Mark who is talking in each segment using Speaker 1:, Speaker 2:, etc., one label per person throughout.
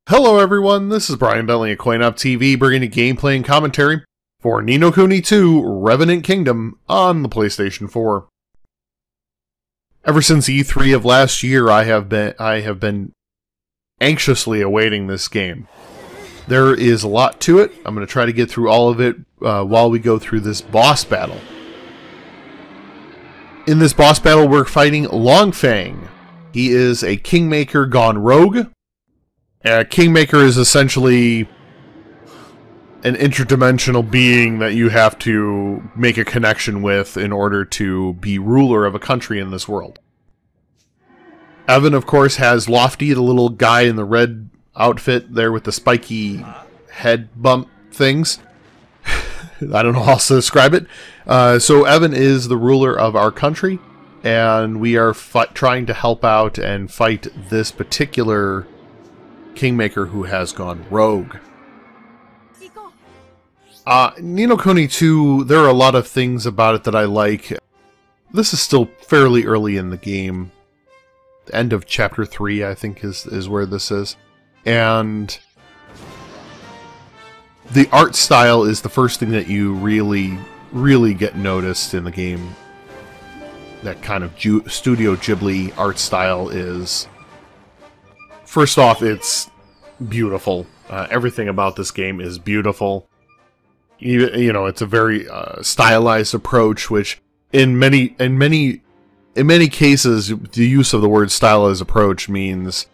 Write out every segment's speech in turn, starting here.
Speaker 1: Hello everyone, this is Brian Bentley at CoinOpTV bringing you gameplay and commentary for Kuni II Revenant Kingdom on the PlayStation 4. Ever since E3 of last year, I have been anxiously awaiting this game. There is a lot to it. I'm going to try to get through all of it while we go through this boss battle. In this boss battle, we're fighting LONGFANG. He is a Kingmaker gone rogue. Kingmaker is essentially an interdimensional being that you have to make a connection with in order to be ruler of a country in this world. Evan, of course, has Lofty, the little guy in the red outfit there with the spiky head bump things. I don't know how else to describe it. So Evan is the ruler of our country, and we are trying to help out and fight this particular Kingmaker who has gone rogue. Ni no Kuni 2, there are a lot of things about it that I like. This is still fairly early in the game. The end of Chapter 3, I think, is where this is. And the art style is the first thing that you really get noticed in the game. That kind of Studio Ghibli art style is... First off, it's beautiful. Everything about this game is beautiful. You know, it's a very stylized approach, which in many cases, the use of the word stylized approach means,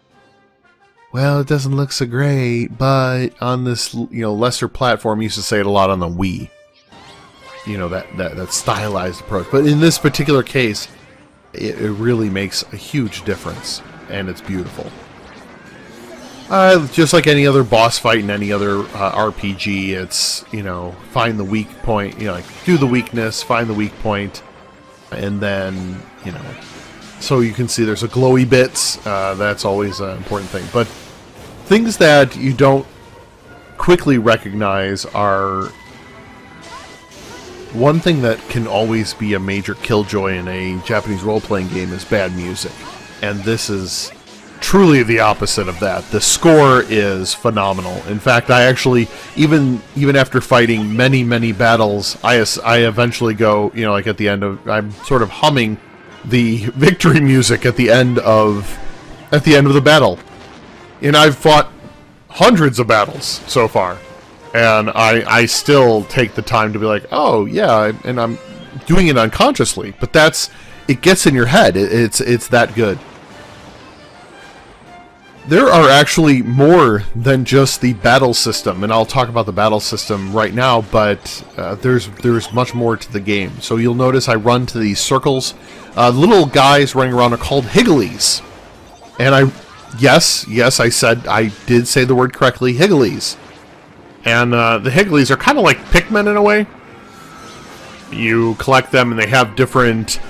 Speaker 1: well, it doesn't look so great, but on this lesser platform, you used to say it a lot on the Wii. You know, that stylized approach. But in this particular case, it really makes a huge difference, and it's beautiful. Just like any other boss fight in any other RPG, it's, find the weak point, like do the weakness, find the weak point, and then, so you can see there's a glowy bits, that's always an important thing. But things that you don't quickly recognize are... One thing that can always be a major killjoy in a Japanese role-playing game is bad music. And this is truly the opposite of that. The score is phenomenal. In fact, I actually, even after fighting many battles, I eventually go, like at the end of, I'm sort of humming the victory music at the end of the battle. And I've fought hundreds of battles so far, and I still take the time to be like, oh yeah, and I'm doing it unconsciously, but it gets in your head. It's that good. There are actually more than just the battle system, and I'll talk about the battle system right now, but there's much more to the game. So you'll notice I run to these circles. The little guys running around are called Higglies. And yes, I did say the word correctly, Higglies. And the Higglies are kind of like Pikmin in a way. You collect them and they have different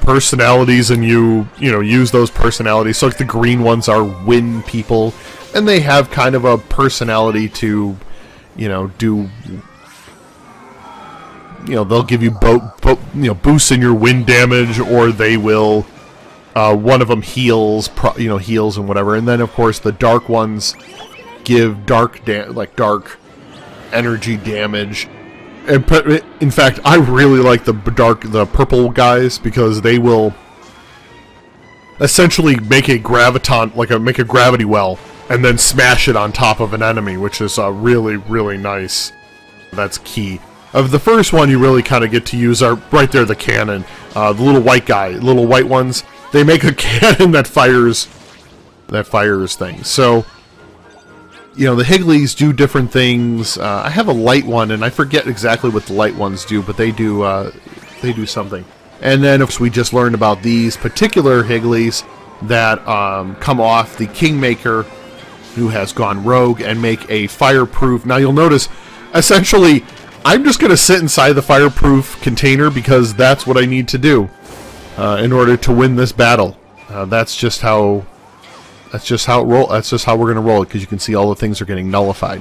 Speaker 1: personalities, and you use those personalities. So like the green ones are wind people, and they have kind of a personality to do, they'll give you boosts in your wind damage, or they will one of them heals and whatever. And then of course the dark ones give dark energy damage. And in fact, I really like the purple guys, because they will essentially make a graviton, make a gravity well, and then smash it on top of an enemy, which is really nice. That's key. Of the first one, you really kind of get to use right there, the cannon. The little white ones, they make a cannon that fires things. So, the Higglies do different things. I have a light one, and I forget exactly what the light ones do, but they do something. And then, of course, we just learned about these particular Higglies that come off the Kingmaker, who has gone rogue, and make a fireproof. Now, you'll notice, essentially, I'm just going to sit inside the fireproof container, because that's what I need to do in order to win this battle. That's just how we're going to roll it, because you can see all the things are getting nullified.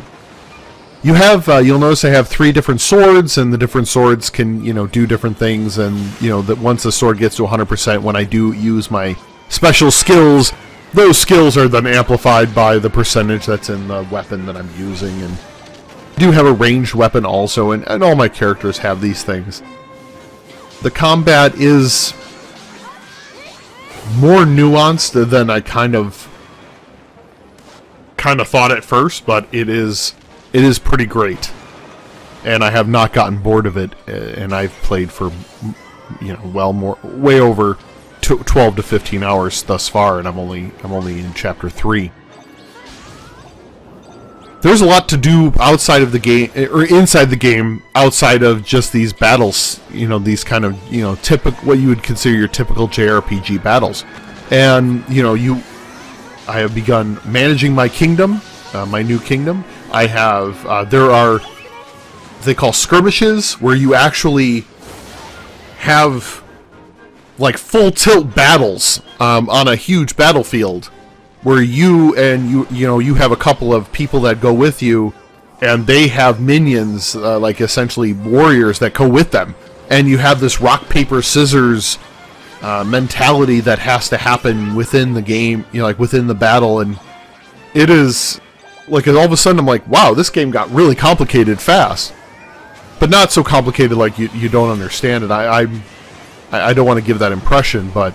Speaker 1: You have, you'll notice I have 3 different swords, and the different swords can, do different things, and, that once the sword gets to 100%, when I do use my special skills, those skills are then amplified by the percentage that's in the weapon that I'm using, and I do have a ranged weapon also, and all my characters have these things. The combat is more nuanced than I kind of thought at first, but it is pretty great, and I have not gotten bored of it, and I've played for, you know, way over 12 to 15 hours thus far, and I'm only in chapter 3. There's a lot to do outside of the game, or inside the game, outside of just these battles, you know, these kind of, you know, what you would consider your typical JRPG battles. And, you know, I have begun managing my kingdom, my new kingdom. I have, there are, they call skirmishes, where you actually have like full tilt battles on a huge battlefield, where you have a couple of people that go with you, and they have minions, like essentially warriors that go with them, and you have this rock paper scissors mentality that has to happen within the game, you know, like within the battle. And it is like, all of a sudden I'm like, wow, this game got really complicated fast, but not so complicated like you don't understand it. I don't want to give that impression, but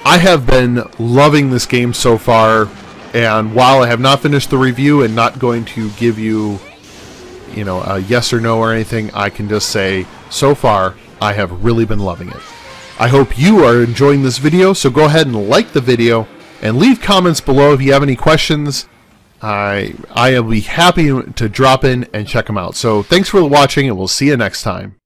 Speaker 1: I have been loving this game so far, and while I have not finished the review and not going to give you, you know, a yes or no or anything, I can just say, so far, I have really been loving it. I hope you are enjoying this video, so go ahead and like the video, and leave comments below if you have any questions. I will be happy to drop in and check them out. So thanks for watching, and we'll see you next time.